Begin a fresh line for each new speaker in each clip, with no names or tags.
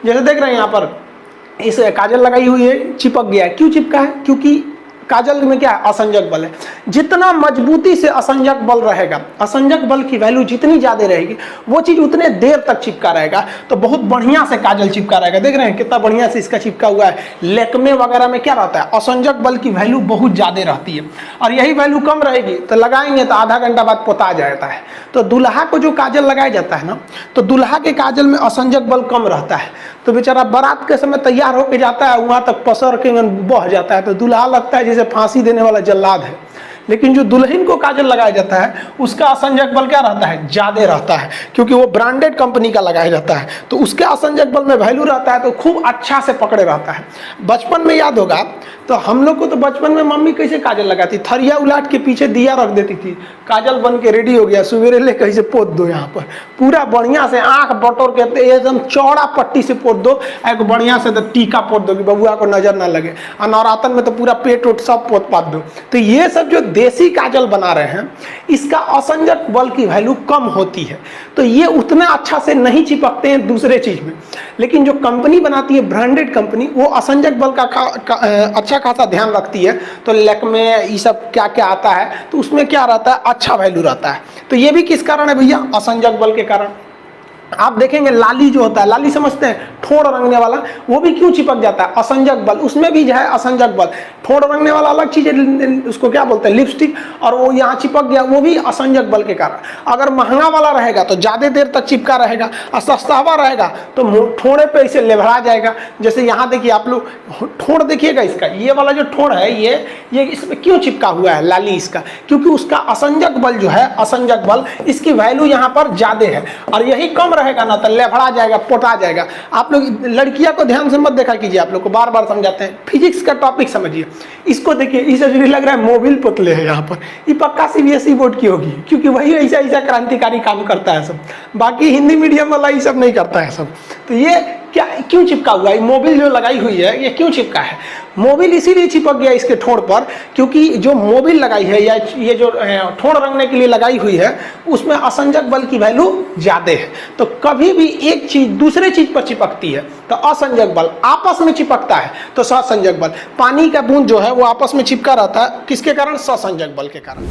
जैसे देख रहे हैं यहाँ पर इस काजल लगाई हुई है, चिपक गया है। क्यों चिपका है? क्योंकि काजल में क्या है? असंजक बल है। जितना मजबूती से असंजक बल रहेगा, असंजक बल की वैल्यू जितनी ज्यादा रहेगी, वो चीज उतने देर तक चिपका रहेगा। तो बहुत बढ़िया से काजल चिपका रहेगा। देख रहे हैं कितना बढ़िया से इसका चिपका हुआ है। लेकमे वगैरह में क्या रहता है? असंजक बल की वैल्यू बहुत ज्यादा रहती है, और यही वैल्यू कम रहेगी तो लगाएंगे तो आधा घंटा बाद पोता जाता है। तो दूल्हा को जो काजल लगाया जाता है ना, तो दूल्हा के काजल में असंजक बल कम रहता है, तो बेचारा बारात के समय तैयार होकर जाता है, वहां तक पसर के बह जाता है, तो दूल्हा लगता है जैसे फांसी देने वाला जल्लाद है। लेकिन जो दुल्हन को काजल लगाया जाता है उसका असंजक बल क्या रहता है? ज्यादा रहता है, क्योंकि वो ब्रांडेड कंपनी का लगाया जाता है, तो उसके असंजक बल में वैल्यू रहता है, तो खूब अच्छा से पकड़े रहता है। बचपन में याद होगा तो हम लोग को तो बचपन में मम्मी कैसे काजल लगाती? थरिया उलाट के पीछे दिया रख देती थी, काजल बन के रेडी हो गया, सवेरे ले कैसे पोत दो, यहाँ पर पूरा बढ़िया से आंख बटोर के एकदम चौड़ा पट्टी से पोत दो, एक बढ़िया से टीका पोत दो कि बबुआ को नजर ना लगे, और नवरातन में तो पूरा पेट उट सब पोत पात दो। तो ये सब जो देसी काजल बना रहे हैं, इसका असंजक बल की वैल्यू कम होती है, तो ये उतना अच्छा से नहीं चिपकते हैं दूसरे चीज में। लेकिन जो कंपनी बनाती है, ब्रांडेड कंपनी, वो असंजक बल का अच्छा खासा ध्यान रखती है। तो लैक्मे ये सब क्या क्या आता है, तो उसमें क्या रहता है? अच्छा वैल्यू रहता है। तो ये भी किस कारण है भैया? असंजक बल के कारण। आप देखेंगे लाली जो होता है, लाली समझते हैं, ठोड़ रंगने वाला, वो भी क्यों चिपक जाता है? असंजक बल, उसमें भी जो है असंजक बल। ठोड़ रंगने वाला अलग चीज है, उसको क्या बोलते हैं? लिपस्टिक, और वो यहाँ चिपक गया, वो भी असंजक बल के कारण। अगर महंगा वाला रहेगा तो ज्यादा देर तक चिपका रहेगा, और सस्ता हुआ रहेगा तो ठोड़े पे इसे लेभड़ा जाएगा। जैसे यहाँ देखिए आप लोग, ठोड़ देखिएगा इसका, ये वाला जो ठोड़ है, ये इसमें क्यों चिपका हुआ है लाली इसका? क्योंकि उसका असंजक बल जो है, असंजक बल, इसकी वैल्यू यहाँ पर ज्यादा है, और यही कम रहेगा ना तो लेफड़ा जाएगा, पोटा जाएगा। आप लोग लड़कियां को ध्यान से मत देखा कीजिए, आप लोग को बार बार समझाते हैं। फिजिक्स का टॉपिक समझिए, इसको देखिए, इसे जो लग रहा है मोबिल पुतले है यहाँ पर, ये पक्का सीबीएसई बोर्ड की होगी, क्योंकि वही ऐसा ऐसा क्रांतिकारी काम करता है सब। बाकी हिंदी मीडियम वाला ये सब नहीं करता है सब। तो ये क्या क्यों चिपका हुआ है? मोबिल जो लगाई हुई है, ये क्यों चिपका है? मोबिल इसीलिए चिपक गया इसके ठोड़ पर, क्योंकि जो मोबिल लगाई है, या ये जो ठोड़ रंगने के लिए लगाई हुई है, उसमें असंजक बल की वैल्यू ज्यादा है। तो कभी भी एक चीज दूसरे चीज पर चिपकती है तो असंजक बल, आपस में चिपकता है तो ससंजक बल। पानी का बूंद जो है वो आपस में चिपका रहता है, किसके कारण? ससंजक बल के कारण।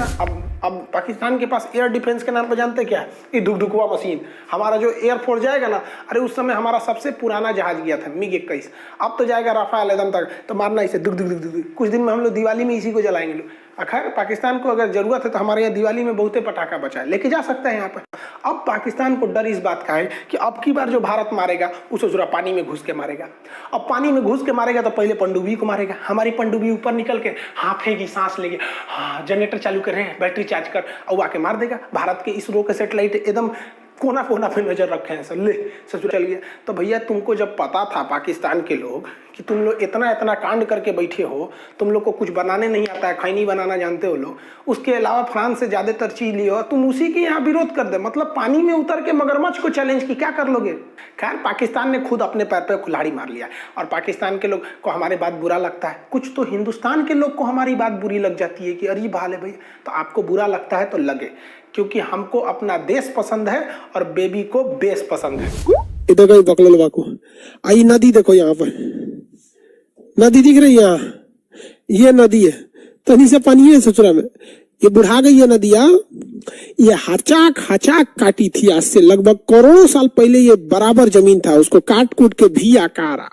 अब पाकिस्तान के पास एयर डिफेंस के नाम पर जानते क्या है? ये धुकधुकवा मशीन। हमारा जो एयरफोर्स जाएगा ना, अरे उस समय हमारा सबसे पुराना जहाज गया था MiG 21, अब तो जाएगा राफेल एकदम तक, तो मारना इसे दुक दुक दुक दुक। कुछ दिन में हम लोग दिवाली में इसी को जलाएंगे लोग। खैर पाकिस्तान को अगर जरूरत है तो हमारे यहाँ दिवाली में बहुते पटाखा बचा है, लेके जा सकते हैं यहाँ पर। अब पाकिस्तान को डर इस बात का है कि अब की बार जो भारत मारेगा उसे जरा पानी में घुस के मारेगा। अब पानी में घुस के मारेगा तो पहले पनडुब्बी को मारेगा। हमारी पनडुब्बी ऊपर निकल के हाफेगी, सांस लेगी, हाँ जनरेटर चालू कर रहे हैं, बैटरी चार्ज कर, और आके मार देगा। भारत के इसरो के सेटेलाइट एकदम कोना कोना पे नजर रखे हैं सब, ले ससुर चल गया। तो भैया तुमको जब पता था पाकिस्तान के लोग कि तुम लोग इतना इतना कांड करके बैठे हो, तुम लोग को कुछ बनाने नहीं आता है, खैनी बनाना जानते हो लोग, उसके अलावा फ्रांस से ज्यादातर चीज लिए हो, तुम उसी के यहाँ विरोध कर दे। मतलब पानी में उतर के मगरमच्छ को चैलेंज की, क्या कर लोगे? खैर पाकिस्तान ने खुद अपने पैर पे कुल्हाड़ी मार लिया, और पाकिस्तान के लोग को हमारी बात बुरा लगता है। कुछ तो हिंदुस्तान के लोग को हमारी बात बुरी लग जाती है कि अरे भाल है भैया, तो आपको बुरा लगता है तो लगे, क्योंकि हमको अपना देश पसंद है और बेबी को बेस पसंद है।
इधर गई बकलवा को आई नदी देखो, यहाँ पर नदी दिख रही है, यहाँ ये नदी है, तनी से पानी है ससुरा में, ये बुढ़ा गई है नदिया। ये हचाक हचाक काटी थी, आज से लगभग करोड़ों साल पहले ये बराबर जमीन था, उसको काट कूट के भी आकार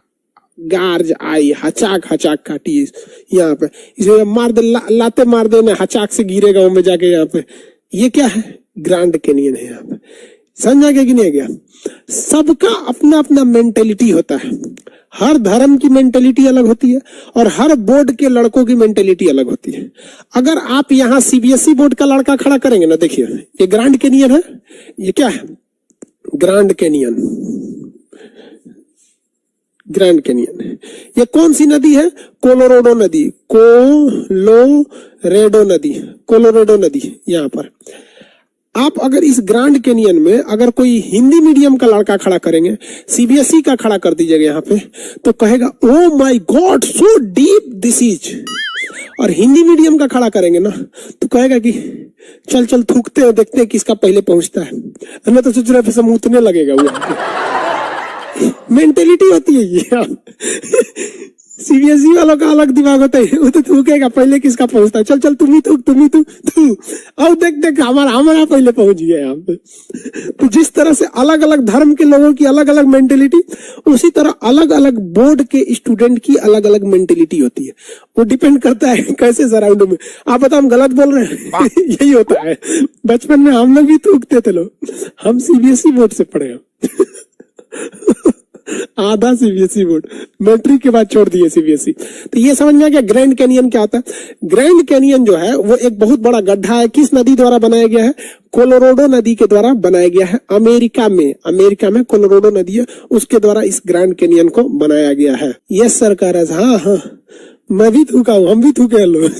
गार्ज आई, हचाक हचाक काटी यहाँ पे, इसे मार दे, लाते मार दे ना, हचाक से गिरेगा वो में जाके। यहाँ पे ये क्या है? ग्रैंड कैनियन है। यहाँ पे समझा गया कि नहीं गया? सबका अपना अपना मेंटेलिटी होता है, हर धर्म की मेंटेलिटी अलग होती है, और हर बोर्ड के लड़कों की मेंटेलिटी अलग होती है। अगर आप यहाँ सीबीएसई बोर्ड का लड़का खड़ा करेंगे ना, देखिए ये ग्रैंड कैनियन है, ये क्या है? Grand canyon, grand canyon. ये कौन सी नदी है? कोलोराडो नदी, कोलोरेडो नदी, कोलोराडो नदी। यहाँ पर आप अगर इस ग्रैंड कैनियन में अगर कोई हिंदी मीडियम का लड़का खड़ा करेंगे, सीबीएसई का खड़ा कर दीजिएगा यहाँ पे, तो कहेगा oh my God so deep this is. और हिंदी मीडियम का खड़ा करेंगे ना तो कहेगा कि चल चल थूकते हैं, देखते हैं किसका पहले पहुंचता है। मैं तो सोच रहा है मुतने लगेगा वो। मेंटेलिटी होती है ये। सीबीएसई वालों का अलग दिमाग होता है, वो तो थूकेगा पहले किसका पहुंचता है, चल चल तुम ही थूक तू। अब देख देख हमारा पहले पहुंच गया यहाँ पे। तो जिस तरह से अलग अलग धर्म के लोगों की अलग अलग मेंटेलिटी, उसी तरह अलग अलग बोर्ड के स्टूडेंट की अलग अलग मेंटेलिटी होती है। वो डिपेंड करता है कैसे सराउंड में। आप बताओ हम गलत बोल रहे हैं? यही होता है। बचपन में हम लोग भी थूकते थे लोग, हम सीबीएसई बोर्ड से पढ़े आधा सीबीएसई बोर्ड, मैट्रिक के बाद छोड़ दिए सीबीएसई। तो ये समझ में आ गया ग्रैंड कैनियन क्या होता है। ग्रैंड कैनियन जो है वो एक बहुत बड़ा गड्ढा है। किस नदी द्वारा बनाया गया है? कोलोराडो नदी के द्वारा बनाया गया है। अमेरिका में कोलोराडो नदी है, उसके द्वारा इस ग्रैंड कैनियन को बनाया गया है। यस सरकार, हाँ मैं भी थूका हूं, हम भी थूके हैं लोग।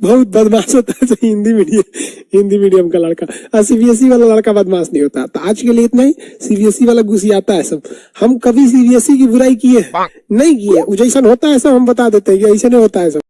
बहुत बदमाश होता है हिंदी मीडियम का लड़का। सीबीएसई वाला लड़का बदमाश नहीं होता। तो आज के लिए इतना ही। सीबीएसई वाला घुसियाता है सब। हम कभी सीबीएसई की बुराई किए नहीं किए, जैसा होता है सब हम बता देते हैं, ऐसा नहीं होता है सब।